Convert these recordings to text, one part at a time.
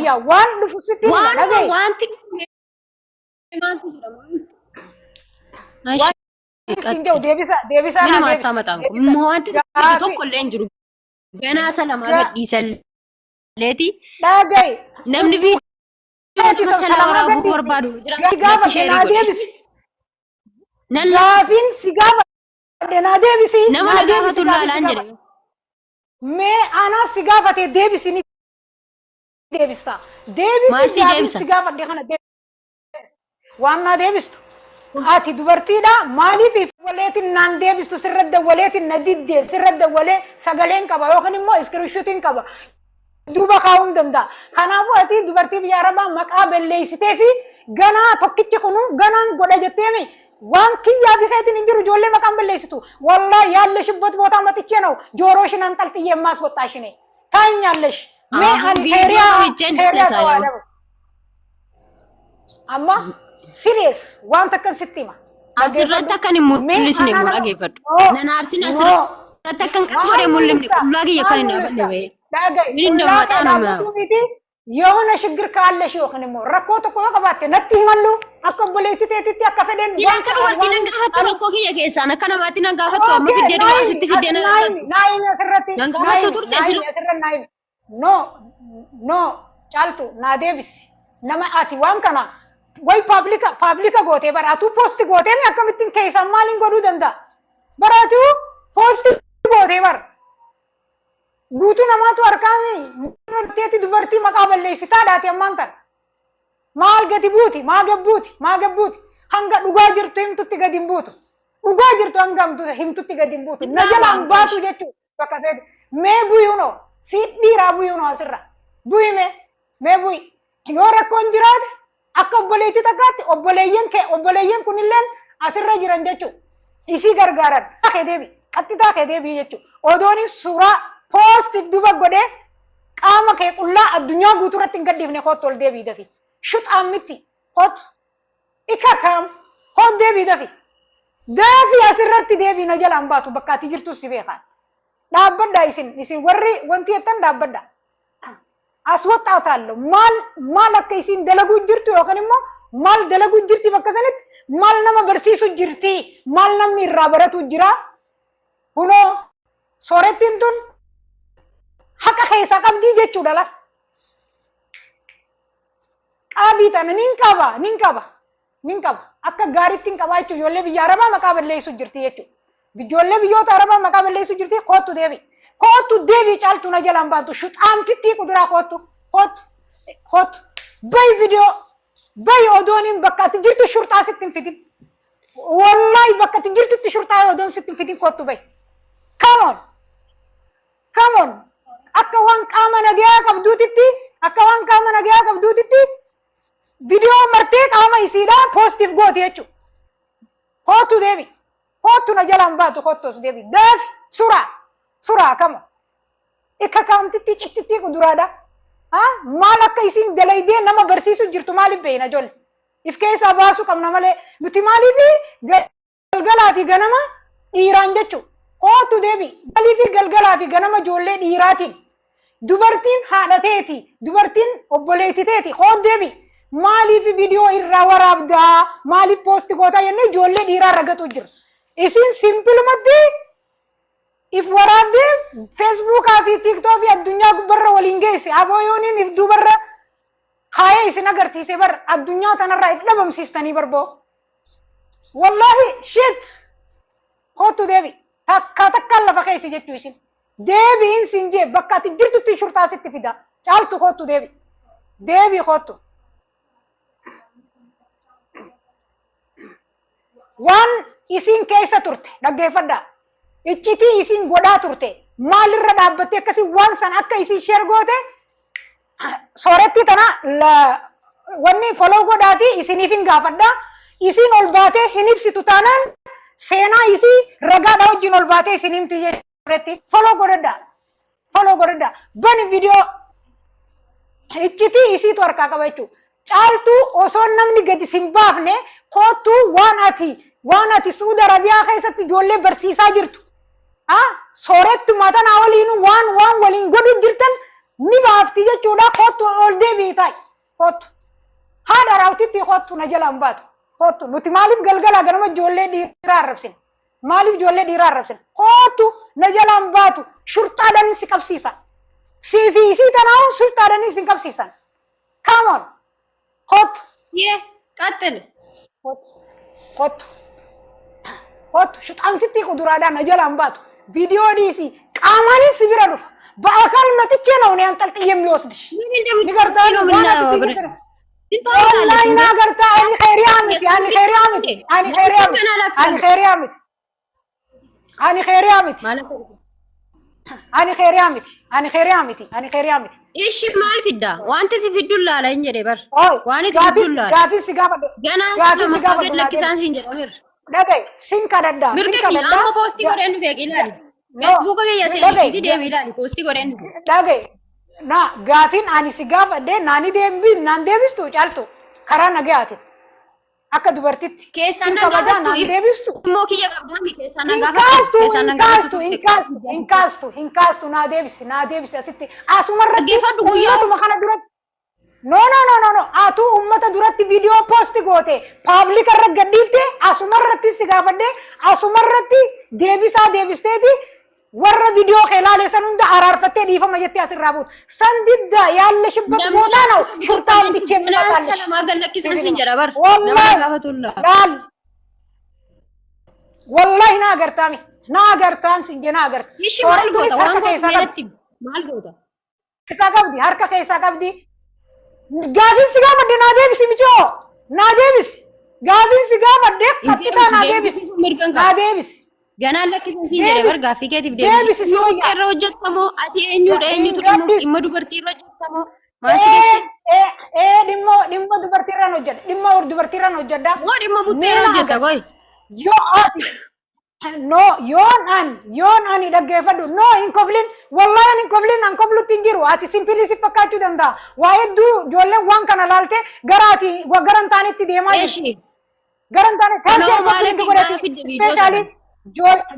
ya waan dhufu sitti wanti isin jiru deebisa nama attamataan kun wanti tokko illee hin jiru ganaa salama gadhiisan leeti dhagay namni viidiyoo salama raabuu barbaadu jira gaafin si gaafate naa deebisi nama gaafatu laalaan jedhe mee ana si gaafate deebisi ni deebista deebisi si gaafate kana waan naa deebistu ati dubartiidha maaliif waleetiin naan deebistu sirradda waleetiin na diddee sirradda walee sagaleen qaba yookaan immoo iskiriishuutiin qaba duuba kaa'uun danda'a kanaafuu ati dubartii biyya arabaa maqaa balleessiteesi ganaa tokkichi kunu ganaan godha jetteemi waan kiyyaa bifeetiin hin jiru ijoollee maqaan balleessitu wallaa yaalle shibboot bootaa matichee na'u jooroo shinaan xalxiyyee maas goxxaashine taa'inyaalesh mee ani heeriyaa amma serious waan takkan sitti hima asirratti akkan hin mul'isne immoo dhageeffadhu nan aarsin asirratti akkan qaqqoodee mul'ifne qullaa kiyya kan hin dhaabne ba'e min እንደማጣ ነው የሆነ ችግር ካለሽ ይሆን ነው ረኮ ተቆ ቀባተ ነቲ ይመሉ አቀበለቲ ተቲ አከፈደን ያን ከሩ ወርቂ ነንጋፈቱ ረኮ ከየ ከሳነ ከነማቲ ነንጋፈቱ አመ ፍዴ ነው ሲት ፍዴ ነው ናይ መስረቲ ነንጋፈቱ ቱርቴ ሲሉ ናይ ኖ ኖ ጫልቱ ናዴብስ ነማ አቲ ዋን ከና ወይ ፓብሊካ ጎቴ በራቱ ፖስት ጎቴ ነው አከምትን ከይሰማሊን ጎዱ ደንዳ በራቱ ፖስት ጎቴ በር guutuu namaatu arkaami teeti dubartii maqaa balleessitaa dhaati ammaan tan maal gadi buuti maa gabbuuti hanga dhugaa jirtu himtutti gadi hin buutu dhugaa jirtu hanga himtutti gadi hin buutu na jalaan baatu jechuu bakka feeti mee buyuunoo si dhiiraa buyuunoo asirra buyi mee buyi yoo rakkoon jiraate akka obboleetti takkaatti obboleeyyan kunilleen asirra jiran jechuu isii gargaaran qaxxitaa kee deebii jechuu odoonis suuraa poostif duba godhe qaama kee qullaa addunyaa guutuurratti hin gadhiifne kootu ol deebii dafi shuxaan miti kootu ikakaam koot deebii dafi asirratti deebii na jalaan baatu bakka ati jirtu si beekaan dhaabbadha isin warri wanti jettan dhaabbadha as waxxaataallo maal akka isin dalaguu jirtu yookaan immoo maal dalaguu jirti bakka sanitti maal nama barsiisu jirti maal namni irraa baratu jira kunoo soorettiin tun haka keessa qabdii jechuudha la qaabiitan nin qaba akka gaariitti hin qabaa jechuudha ijoollee biyya arabaa maqaa balleessu jirti jechuudha ijoollee biyyoota arabaa maqaa balleessu jirti kootu deebii caaltu na jalaan baatu shuxaamtitti kuduraa kootu bayi viidiyoo bayi odooniin bakka ati jirtu shurxaa sitti hin fitin wallahi bakka ati jirtutti shurxaa odoon sitti hin fitin kootu bayi come on akka waan qaama nagayaa qabduutitti viidiyoo martee qaama isiidhaa poostif gooti jechuudha. Kootu deebi. Kootu na jalaan baatu kootus deebi. Daafi suuraa kama. Akka kaamtitti cittitti kuduraadha. Maal akka isiin dalaydee nama barsiisu jirtu maaliif beeyna ijoollee. If keessaa baasuu qabna malee nuti maaliif galgalaa fi ganama dhiiraan jechuudha. Kootu deebi. Maaliif galgalaa fi ganama ijoollee dhiiraatiin. Dubartiin haadhateeti, dubartiin obboleettiteeti, koot deebi. Maaliif viidiyoo irraa waraabdaa, maaliif poosti gootaa jennee ijoollee dhiiraa ragatu jira. Isin simpilumatti if waraabdee feesbuukaa fi tiiktookii addunyaa gubbarra waliin geesse abooyooniin if dubarra kaayee isin agarsiise bar addunyaa tanarraa if dhabamsiistanii barboo. Wallaahi shit kootu deebi. Takkaan lafa keessa jechuu isin. Deebiin sinjee bakka ati jirtutti shurtaa sitti fida. Caaltu kootu deebii kootu. Waan isin keessa turte dhaggeeffadhaa. Iccitii isin godhaa turte maalirra dhaabbattee akkasii waan san akka isin sheer goote sooretti tana wanni foloo godhaati isiniif hin gaafadhaa. Isin ol baatee hin ibsitu taanaan seenaa isii ragaadhaa wajjin ol baatee isin himti jechuudha. Foloo godhadhaa. Bani viidiyoo iccitii isiitu harkaa qaba jechuudha. Caaltuu osoo namni gadi sin baafne kootu waan ati Suudi Arabiyaa keessatti ijoollee barsiisaa jirtu. Sooretti matanaa waliin waan waliin godhu jirtan ni baafti jechuudha kottu ol deebii ta'i kottu haadha raawwititti kottu na jalaan baatu kottu nuti maaliif galgala ganama ijoollee dhiiraa arrabsine maaliif ijoollee dhiiraa arrabsine kottu na jalaan baatu shurxaadhaan si qabsiisan siifii tanaa shurxaadhaan si qabsiisan come on kottu ቀጥል kottu shuxaamtitti kuduraadhaan na jalaan baatu viidiyoo dhiisi qaamaanis si bira dhufa በአካል መጥቼ ነው እኔ አንጠልጥዬ የሚወስድሽ ንገርታ ነው والله ناغرتا انا خيريامتي انا خيريامتي انا خيريامتي انا خيريامتي انا خيريامتي انا خيريامتي انا خيريامتي انا خيريامتي ايش ما الفدا وانت تفدولا على انجري بر وانا تفدولا غافي سيغا جانا سلام قاعد لك سان سينجر امير دغاي سينكددا سينكددا اما بوستي كورن فيك يلالي فيسبوك يا سيدي دي يلالي بوستي كورن دغاي na gaafin ani si gaafadhe naani deebi naan deebistu caaltu karaa nagaati akka dubartitti keessan kabaja naan deebistu immoo kiyya qabdaami keessan hinkaastu naa deebisi asitti asumarratti ummatuma kana duratti no atu ummata duratti viidiyoo poosti goote paablika irra gadhiifte asumarratti si gaafadhe asumarratti deebisteeti warra viidiyoo keelaale san hunda araarfattee dhiifama jettee asirraa buut san didda yaalle shibbat mootaa ነው shurtaan bichee minaqalle ሰላም አገለክሰን ሲንጀራ በር laal wallahi na agartaan sinje na agart እሺ ማል ጎታ ዋን ጎታ ማል ጎታ kisa qabdi harka keessa qabdi gaafin si gaafadde naa deebisi bichoo naa deebisi gaafin si gaafadde qaxxitaa naa deebisi naa deebisi ገና ለክሰን ሲንጀራ በር ጋፊ ከቲፍ ደብሲ ቀረ ወጀተሞ አቲ ኤኙ ቱሞ ኢመዱ በርቲ ረጀተሞ ማሲገሽ dimmo dubartiirraan hojjedha dhimma dubartiirraan hojjedha dhimma butteera hojjedha goy yoon ani dhaggeeffadhu hin koflin wallahi hin koflin an koflutti hin jiru ati simpili si fakkaachuu danda'a waa hedduu ijoolleen waan kana laalte garan taanetti deemaa jirti garan taanetti ispeeshaalii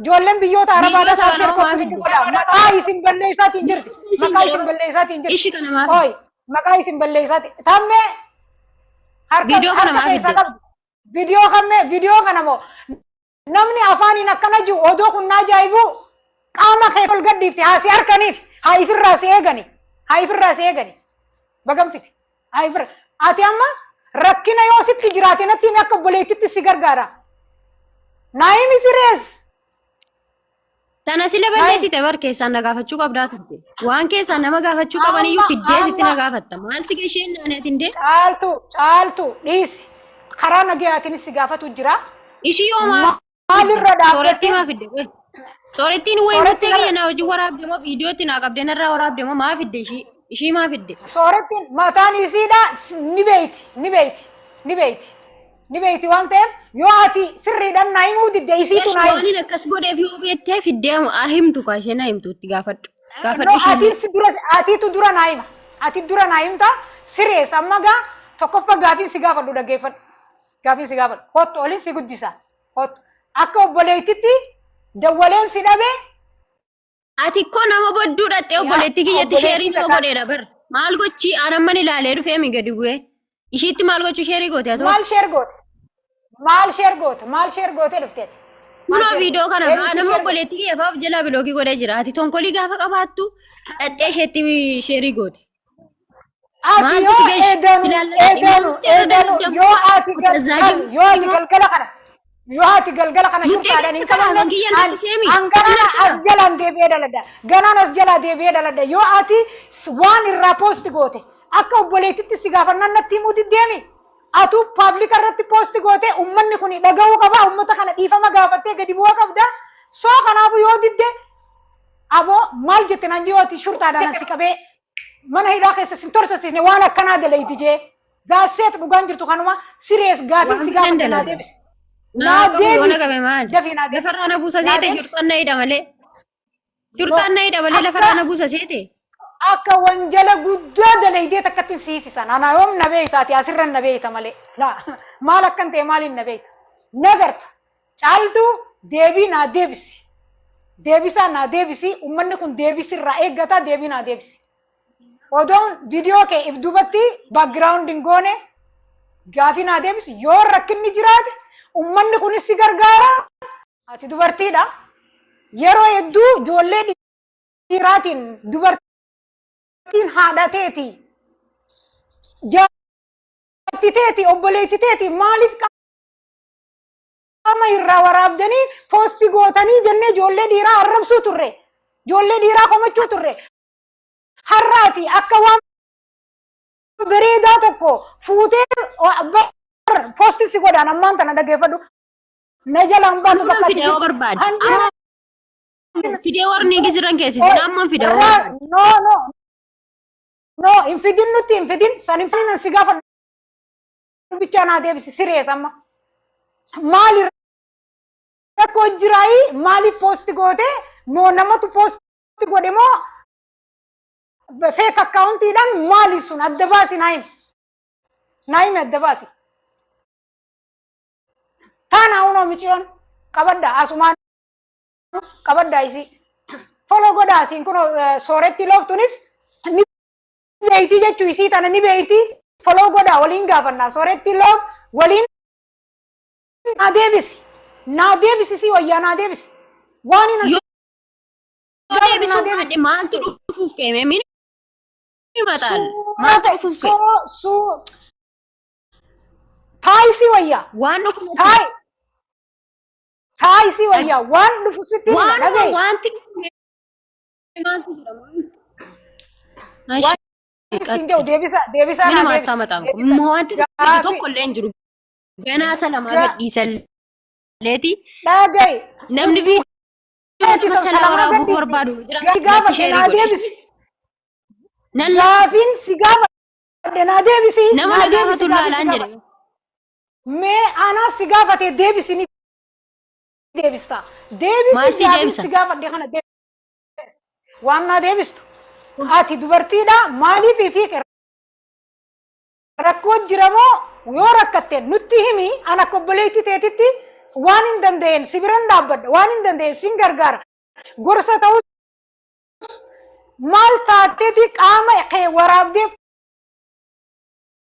ijoolleen biyyoota arabaadhaa saafir koppilitti godha maqaa isin balleessaatiin jirti maqaa isin balleessaatiin jirti maqaa isin balleessaati tammee harka keessa qabdi viidiyoo kana moo namni afaaniin akkana jiru odoo kun ajaa'ibu qaama kee ol gadhiifti haa si harkaniif haa ifirraa si eegani baganfiti haa ifirra ati amma rakkina yoo sitti jiraate natti akka obboleettitti si gargaara naayimi sirees Sana sila balleessite bar keessaan na gaafachuu qabdaa turte. Waan keessaan nama gaafachuu qaban iyyuu fiddee sitti na gaafatta. Maal si gasheen naaneetiin dee? Caaltu dhiisi. Karaa nagayaatiinis si gaafatu jira. Ishii yoo maalirra dhaabbatte? Soorettii maa fidde? Soorettiin wayii muttee kiyya na hojii waraabde moo viidiyootti naa qabdee narraa waraabde moo maa fidde ishii? Ishii maa fidde? Soorettiin mataan isiidha ni beeyti waan ta'eef yoo ati sirriidhaan naa himuu didde isiitu naa himu. Waan akkas godheef yoo beektee fiddee himtu kaa ishee naa himtu itti gaafadhu. Atiitu dura naa hima. Ati dura naa himta sirees amma gaa tokkoffaa gaafiin si gaafadhu dhaggeeffadhu. Gaafiin si gaafadhu. Kottu oliin si guddisa. Kottu akka obboleettitti dawwaleen si dhabee. Ati koo nama bodduu dhattee obboleettii kiyyatti sheerii nama godheedha bar. Maal gochi aanamman ilaalee dhufee mi gadi bu'ee. Ishiitti maal gochuu sheerii goote haa ta'u? Maal sheer goote dhuftee? Kunoo viidiyoo kana nama obboleettii kiyyafaaf jala bilookii godhee jira. Ati tonkolii gaafa qabaattu dhattee isheetti sheerii goote. Ati yoo ati galgala kana shurtaadhaan hin qabanne ganaan as jalaan deebi'ee daladda yoo ati waan irraa poosti goote akka obboleettitti si gaafannaan natti himuu diddeemi atu paablika irratti poosti goote ummanni kun dhaga'uu qaba ummata kana dhiifama gaafattee gadi bu'aa qabda soo kanaafu yoo didde aboo maal jette nan jiyooti shurtaadhaan si qabee mana hidhaa keessa sin torsasisne waan akkanaa dalayti jee gaasseet dhugaan jirtu kanuma sirees gaafiin si gaafatte naa deebise. Naa lafarraa na buusa seete jurtaan na hidha malee. Jurtaan na hidha malee lafarraa na buusa seete. Akka wanjala guddaa dalaytee takkatti siisisan. Ana yoom na beektaati asirran na beekta malee. Maal akkan ta'e maaliin na beekta. Nagarta. Caaltuu deebii naa deebisi. Deebisaa naa deebisi. Uummanni kun deebisirraa eeggata deebii naa deebisi. odoon viidiyoo kee if dubatti background hin goone gaafii naa deebisi yoo rakkinni jiraate ummanni kunis si gargaara ati dubartiidha yeroo hedduu ijoollee dhiiraatiin dubartiin haadhateeti jaartiteeti obboleettiteeti maaliif qaama irraa waraabdanii poosti gootanii jennee ijoollee dhiiraa arrabsuu turre ijoollee dhiiraa komachuu turre har'aati akka waan bareedaa tokko fuutee poosti si godhaan ammaan tana dhageeffadhu na jalaan baatu bakka fidee barbaade fidee warni gisiran keessi amman fidee no hin fidin nutti hin fidin san hin fidin si gaafa bichaa naa deebisi sirees amma maali rakkoo jiraayi maali poosti goote moo namatu poosti godhe moo fake accountiidhaan maali sun adda baasi naayim adda baasi taana unoo michiyoon qabadda asumaan qabadda isi foloo godhaa isiin kun sooretti looftunis ni beeyti jechuu isii tana ni beeyti foloo godhaa waliin gaafannaa sooretti loof waliin naa deebisi si wayyaa naa deebisi waan ina deebisu baadhe maaltu dhufuuf keeme min himataan maaltu dhufuuf keeme taay si wayyaa waan dhufu taay si wayyaa waan dhufu sitti wanti dhufu maaltu jira deebisa mina maataa mataan kun wanti tokko illee hin jiru ganaa salamaa gadhiisalleeti dhagaye namni viidiyoo salamaa waraabuu barbaadu jira gaafiin si gaafadhe naa deebisi nama na gaafatu laalaan jedhe mee anaa si gaafate deebisi ni deebista deebisi si gaafadhe kana waan naa deebistu ati dubartiidha maaliif fi rakkoo jiramoo yoo rakkatte nutti himi ana obboleetti teetitti waan hin danda'een si biran dhaabbadha waan hin danda'een sin gargaara gorsa ta'uu maal taateeti qaama kee waraabdee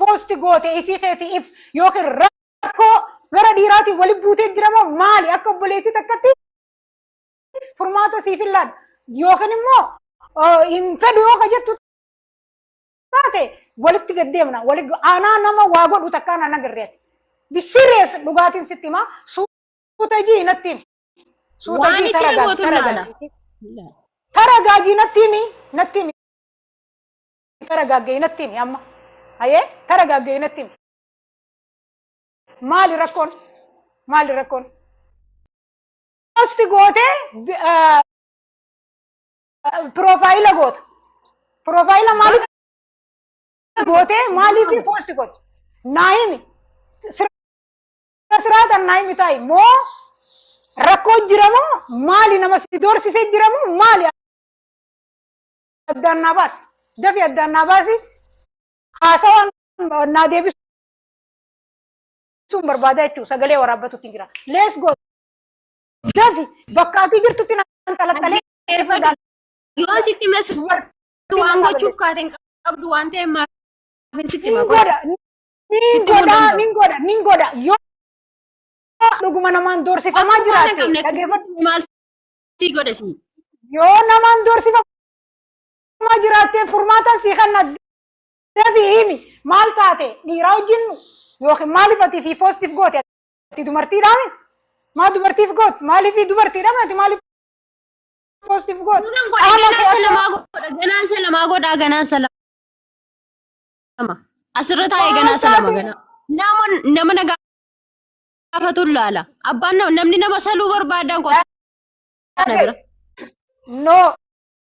poosti goote ifii keeti if yookiin rakkoo gara dhiiraatiin walitti buutee jiramoo maali akka obboleetti takkatti furmaata siif hin laadha yookiin immoo hin fedhu yoo ka jettu taate walitti gaddeemna aanaa nama waa godhu takkaan ana garreeti bisirees dhugaatiin sitti himaa suuta jii natti himi suuta jii taragaagii natti himi taragaagii natti himi amma ayee taragaagii natti himi maali rakkoon posti gootee profaayila goota profaayila maaliif gootee maaliif poosti goote naayimi siraatan naayimi taayi moo rakkoo jiramoo maali nama si doorsisee jiramoo maali addaan naa baasi dafi addaan naa baasi haasawaan naa deebisuun barbaada jechuu sagalee waraabbatutti jira lees go dafi bakka ati jirtutti naan xalaxalee yoo sitti meessu waan gochuuf kaateen qabdu waan ta'e maal sitti nin godha yoo dhuguma namaan doorsifamaa jiraate maal si godhe si yoo namaan doorsifamaa jiraate furmaatan si kanna dafi himi maal taate dhiiraa wajjin yookiin maaliif ati fi poostiif goote ati dubartiidhaame maa dubartiif goote maaliif dubartiidhaame ati maaliif poostiif goote ganaan salamaa godhaa ganaan salama asirra taa'ee ganaa salama ganaa nama na gaafatu laala abbaan namni nama saluu barbaadan qotaa bira no